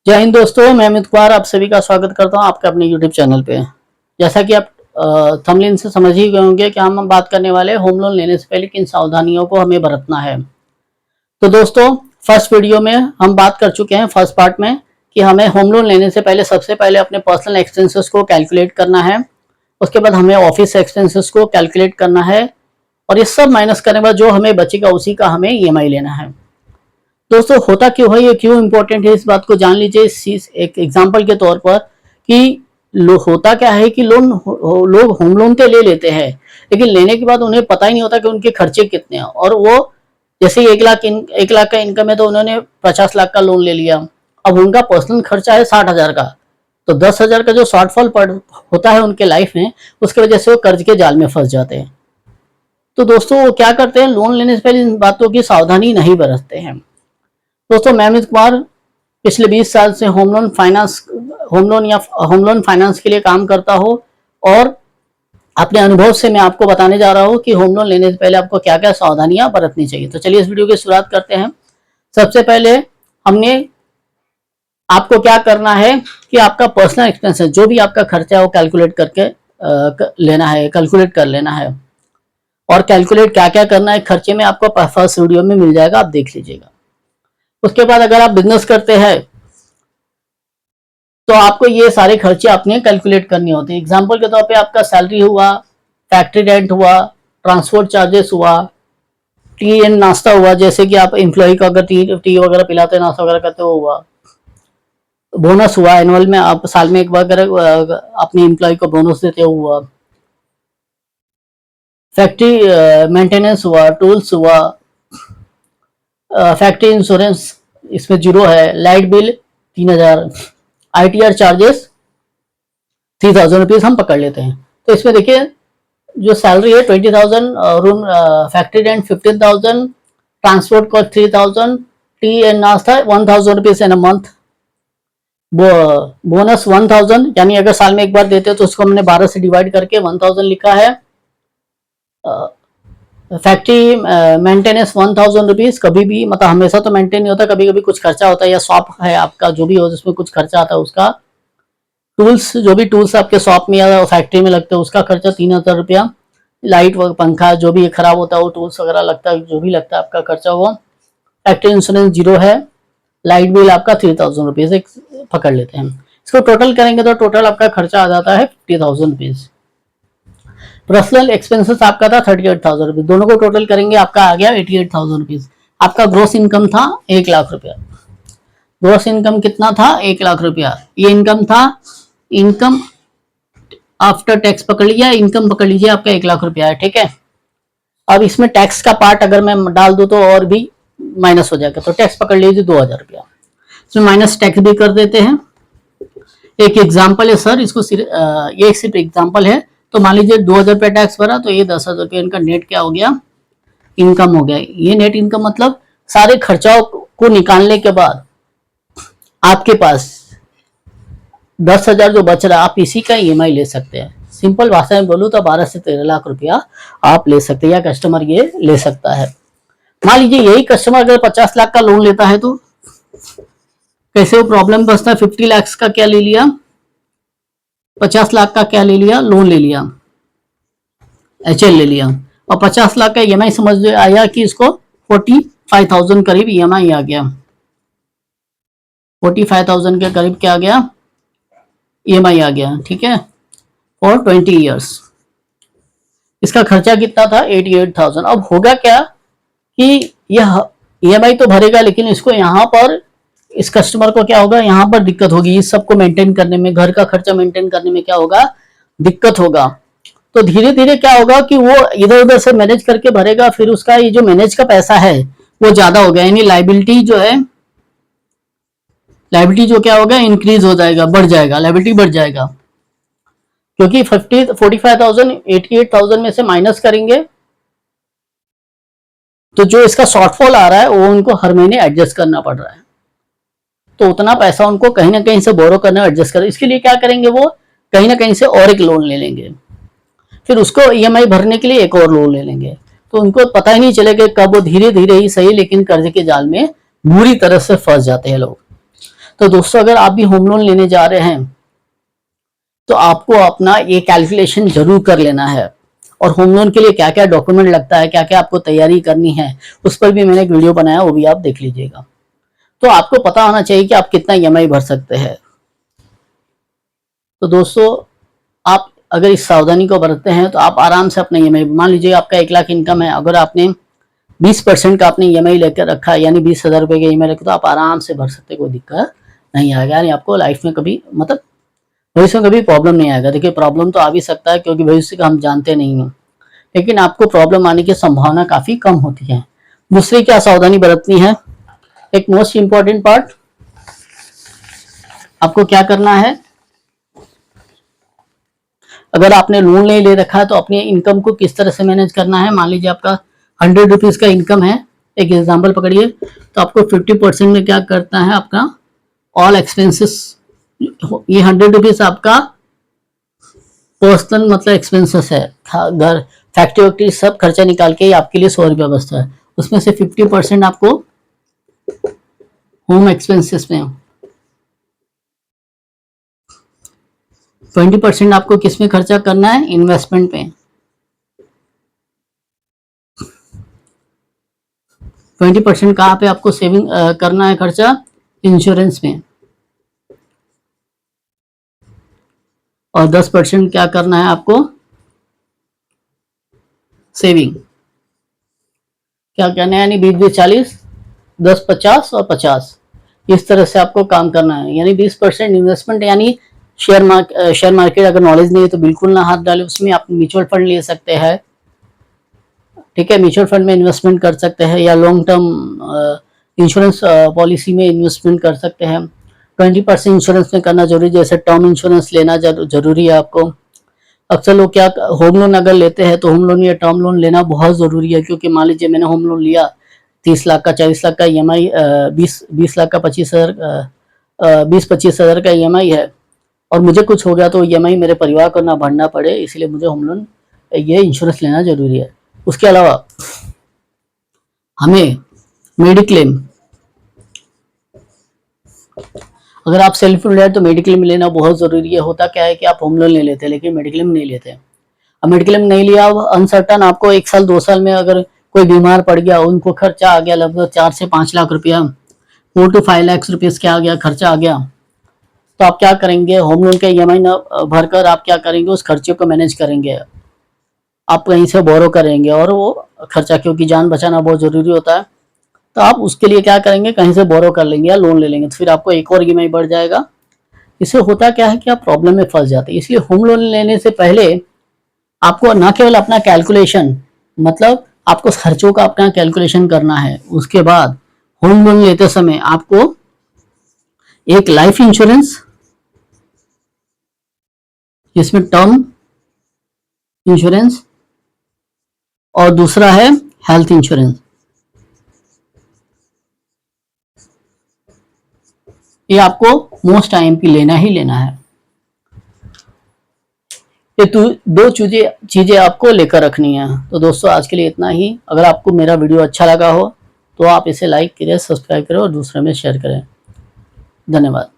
जय हिंद दोस्तों, मैं अमित कुमार आप सभी का स्वागत करता हूं आपके अपने यूट्यूब चैनल पे। जैसा कि आप थंबनेल से समझ ही गए होंगे कि हम बात करने वाले हैं होम लोन लेने से पहले किन सावधानियों को हमें बरतना है। तो दोस्तों, फर्स्ट वीडियो में हम बात कर चुके हैं फर्स्ट पार्ट में कि हमें होम लोन लेने से पहले सबसे पहले अपने पर्सनल एक्सपेंसेस को कैलकुलेट करना है। उसके बाद हमें ऑफिस एक्सपेंसेस को कैलकुलेट करना है और ये सब माइनस करने के बाद जो हमें बचेगा उसी का हमें EMI लेना है। दोस्तों, होता क्यों है, ये क्यों इंपॉर्टेंट है, इस बात को जान लीजिए। इस चीज एक एग्जांपल के तौर पर कि होता क्या है कि लोग होम लोन तो ले लेते हैं, लेकिन लेने के बाद उन्हें पता ही नहीं होता कि उनके खर्चे कितने हैं। और वो जैसे ही 1 लाख का इनकम है तो उन्होंने 50 लाख का लोन ले लिया। अब उनका पर्सनल खर्चा है 60,000 का, तो 10,000 का जो शॉर्टफॉल होता है उनके लाइफ में, उसकी वजह से वो कर्ज के जाल में फंस जाते हैं। तो दोस्तों, वो क्या करते हैं, लोन लेने से पहले इन बातों की सावधानी नहीं बरतते हैं। दोस्तों, मैं अमित कुमार पिछले 20 साल से होम लोन फाइनेंस के लिए काम करता हूँ और अपने अनुभव से मैं आपको बताने जा रहा हूँ कि होम लोन लेने से पहले आपको क्या क्या सावधानियां बरतनी चाहिए। तो चलिए इस वीडियो की शुरुआत करते हैं। सबसे पहले हमने आपको क्या करना है कि आपका पर्सनल एक्सपेंसेस जो भी आपका खर्चा है वो कैलकुलेट कर लेना है। और कैलकुलेट क्या क्या करना है खर्चे में आपको फर्स्ट वीडियो में मिल जाएगा, आप देख लीजिएगा। उसके बाद अगर आप बिजनेस करते हैं तो आपको ये सारे खर्चे अपने कैलकुलेट करने होते हैं। एग्जांपल के तौर पे आपका सैलरी हुआ, फैक्ट्री रेंट हुआ, ट्रांसपोर्ट चार्जेस हुआ, टी एंड नाश्ता हुआ, जैसे कि आप एम्प्लॉय को अगर टी वगैरह पिलाते, नाश्ता वगैरह करते हो हुआ, बोनस हुआ, एनुअल में आप साल में एक बार अगर अपने एम्प्लॉय को बोनस देते हुआ, फैक्ट्री मेंटेनेंस हुआ, टूल्स हुआ, फैक्ट्री इंश्योरेंस इसमें 0 है, light bill 3,000, ITR charges 3,000 rupees हम पकड़ लेते हैं। तो इसमें देखिए जो सैलरी है 20,000, room factory rent 15,000, transport cost 3,000, T and नाश्ता 1,000 rupees in a month, bonus 1,000, यानी अगर साल में एक बार देते हैं तो उसको हमने 12 से डिवाइड करके 1,000 लिखा है। फैक्ट्री मेंटेनेंस 1,000 रुपीज, कभी भी मतलब हमेशा तो मेंटेन नहीं होता, कभी कभी कुछ खर्चा होता है, या शॉप है आपका जो भी हो जिसमें कुछ खर्चा आता है उसका। टूल्स, जो भी टूल्स आपके शॉप में या फैक्ट्री में लगते हैं उसका खर्चा 3,000 रुपया। लाइट व पंखा जो भी खराब होता है वो टूल्स वगैरह लगता है, जो भी लगता है आपका खर्चा वो। फैक्ट्री इंश्योरेंस 0 है, लाइट बिल आपका 3,000 रुपीज एक पकड़ लेते हैं। इसको टोटल करेंगे तो टोटल आपका खर्चा आ जाता है 50,000 रुपीज। पर्सनल एक्सपेंसेस आपका था 38,000 रुपीज, दोनों को टोटल करेंगे आपका आ गया 88,000 रुपीज। आपका ग्रोस इनकम था 1,00,000 रुपया। ग्रोस इनकम कितना था? 1,00,000 रुपया। ये इनकम था, इनकम आफ्टर टैक्स पकड़ लिया, इनकम पकड़ लीजिए आपका 1,00,000 रुपया है, ठीक है। अब इसमें टैक्स का पार्ट अगर मैं डाल दूं तो और भी माइनस हो जाएगा, तो टैक्स पकड़ लीजिए 2,000 रुपया। इसमें माइनस टैक्स भी कर देते हैं। एक एग्जाम्पल है सर, इसको ये सिर्फ एग्जाम्पल है। तो मान लीजिए 2,000 रुपया टैक्स भरा, तो ये 10,000 रुपया इनका नेट क्या हो गया? इनकम हो गया। ये नेट इनकम मतलब सारे खर्चाओं को निकालने के बाद आपके पास 10,000 जो बच रहा, आप इसी का EMI ले सकते हैं। सिंपल भाषा में बोलूं तो 12 से 13 लाख रुपया आप ले सकते हैं, या कस्टमर ये ले सकता है। मान लीजिए यही कस्टमर अगर 50 लाख का लोन लेता है तो कैसे वो प्रॉब्लम बचता है। 50 लाख का क्या ले लिया, 50 लाख का क्या ले लिया, लोन ले लिया, HL ले लिया, और 50 लाख का EMI समझ आया कि इसको 45,000 करीब EMI आ गया। 45,000 के करीब क्या आ गया? EMI आ गया, ठीक है, फॉर 20 ईयर्स। इसका खर्चा कितना था? 88,000। अब होगा क्या कि यह EMI तो भरेगा, लेकिन इसको यहाँ पर इस कस्टमर को क्या होगा, यहाँ पर दिक्कत होगी। इस सबको मेंटेन करने में, घर का खर्चा मेंटेन करने में क्या होगा, दिक्कत होगा। तो धीरे धीरे क्या होगा कि वो इधर उधर से मैनेज करके भरेगा, फिर उसका ये जो मैनेज का पैसा है वो ज्यादा हो गया, यानी लाइबिलिटी जो है, लाइबिलिटी जो क्या होगा, इंक्रीज हो जाएगा, बढ़ जाएगा, लाइबिलिटी बढ़ जाएगा। क्योंकि 45,000 88,000 में से माइनस करेंगे तो जो इसका शॉर्टफॉल आ रहा है वो उनको हर महीने एडजस्ट करना पड़ रहा है। तो उतना पैसा उनको कहीं ना कहीं से बोरो करना, एडजस्ट करना। इसके लिए क्या करेंगे, वो कहीं ना कहीं से और एक लोन ले लेंगे, फिर उसको EMI भरने के लिए एक और लोन ले लेंगे। तो उनको पता ही नहीं चलेगा कब वो धीरे धीरे ही सही, लेकिन कर्ज के जाल में बुरी तरह से फंस जाते हैं लोग। तो दोस्तों अगर आप भी होम लोन लेने जा रहे हैं तो आपको अपना ये कैलकुलेशन जरूर कर लेना है, और होम लोन के लिए क्या क्या डॉक्यूमेंट लगता है, क्या क्या आपको तैयारी करनी है, उस पर भी मैंने एक वीडियो बनाया, वो भी आप देख लीजिएगा। तो आपको पता होना चाहिए कि आप कितना ईएमआई भर सकते हैं। तो दोस्तों आप अगर इस सावधानी को बरतते हैं तो आप आराम से अपना ईएमआई, मान लीजिए आपका 1 लाख इनकम है, अगर आपने 20% का आपने ईएमआई लेकर रखा है, यानी 20,000 रुपए का ईएमआई रखा, तो आप आराम से भर सकते, कोई दिक्कत नहीं आएगा, यानी आपको लाइफ में कभी मतलब भविष्य में कभी प्रॉब्लम नहीं आएगा। देखिए प्रॉब्लम तो आ भी सकता है क्योंकि भविष्य का हम जानते नहीं हैं, लेकिन आपको प्रॉब्लम आने की संभावना काफी कम होती है। दूसरी क्या सावधानी बरतनी है, एक मोस्ट इंपॉर्टेंट पार्ट, आपको क्या करना है, अगर आपने लोन नहीं ले रखा है तो अपनी इनकम को किस तरह से मैनेज करना है। मान लीजिए आपका 100 रुपीज का इनकम है, एक एग्जाम्पल पकड़िए, तो आपको 50% में क्या करता है, आपका ऑल एक्सपेंसेस, ये 100 रुपीज आपका पर्सनल मतलब एक्सपेंसेस है, घर फैक्ट्री वैक्ट्री सब खर्चा निकाल के आपके लिए 100 रुपया बचता है, उसमें से 50% आपको होम एक्सपेंसेस में, 20% आपको किस में खर्चा करना है, इन्वेस्टमेंट पे, 20% कहाँ पे आपको सेविंग करना है खर्चा, इंश्योरेंस में, और 10% क्या करना है आपको, सेविंग। क्या कहना है, यानी 20-20-40, 10-50 और 50, इस तरह से आपको काम करना है। यानी 20% इन्वेस्टमेंट, यानी शेयर मार्केट अगर नॉलेज नहीं है तो बिल्कुल ना हाथ डालें उसमें। आप म्यूचुअल फंड ले सकते हैं, ठीक है, म्यूचुअल फंड में इन्वेस्टमेंट कर सकते हैं, या लॉन्ग टर्म इंश्योरेंस पॉलिसी में इन्वेस्टमेंट कर सकते हैं। 20% इंश्योरेंस में करना जरूरी, जैसे टर्म इंश्योरेंस लेना जरूरी है आपको। अक्सर लोग क्या, होम लोन अगर लेते हैं तो होम लोन या टर्म लोन लेना बहुत ज़रूरी है, क्योंकि मान लीजिए मैंने होम लोन लिया 30 लाख का, 40 लाख का ईएमआई, 20 लाख का 20-25 हज़ार का ईएमआई है, और मुझे कुछ हो गया तो ईएमआई मेरे परिवार को ना भरना पड़े, इसलिए मुझे होम लोन ये इंश्योरेंस लेना जरूरी है। उसके अलावा हमें मेडिक्लेम, अगर आप सेल्फ एम्प्लॉयड तो मेडिक्लेम लेना बहुत जरूरी है। होता क्या है कि आप होम लोन ले लेते हैं लेकिन मेडिक्लेम नहीं लेते। अब मेडिक्लेम नहीं लिया, अनसर्टन, आपको 1 साल 2 साल में अगर कोई बीमार पड़ गया, उनको खर्चा आ गया लगभग 4 से 5 लाख रुपया, 4 to 5 लाख रुपीज क्या आ गया, खर्चा आ गया, तो आप क्या करेंगे, होम लोन का ईएमआई न भरकर आप क्या करेंगे, उस खर्चे को मैनेज करेंगे, आप कहीं से बोरो करेंगे, और वो खर्चा, क्योंकि जान बचाना बहुत जरूरी होता है, तो आप उसके लिए क्या करेंगे, कहीं से बोरो कर लेंगे या लोन ले लेंगे, तो फिर आपको एक और ईएमआई बढ़ जाएगा। इससे होता क्या है कि आप प्रॉब्लम में फंस जाते हैं। इसलिए होम लोन लेने से पहले आपको न केवल अपना कैलकुलेशन, मतलब आपको खर्चों का अपना कैलकुलेशन करना है, उसके बाद होम लोन लेते समय आपको एक लाइफ इंश्योरेंस, जिसमें टर्म इंश्योरेंस, और दूसरा है हेल्थ इंश्योरेंस, ये आपको मोस्ट टाइम पे लेना ही लेना है। ये दो चीजें आपको लेकर रखनी है। तो दोस्तों आज के लिए इतना ही। अगर आपको मेरा वीडियो अच्छा लगा हो तो आप इसे लाइक करें, सब्सक्राइब करें और दूसरे में शेयर करें। धन्यवाद।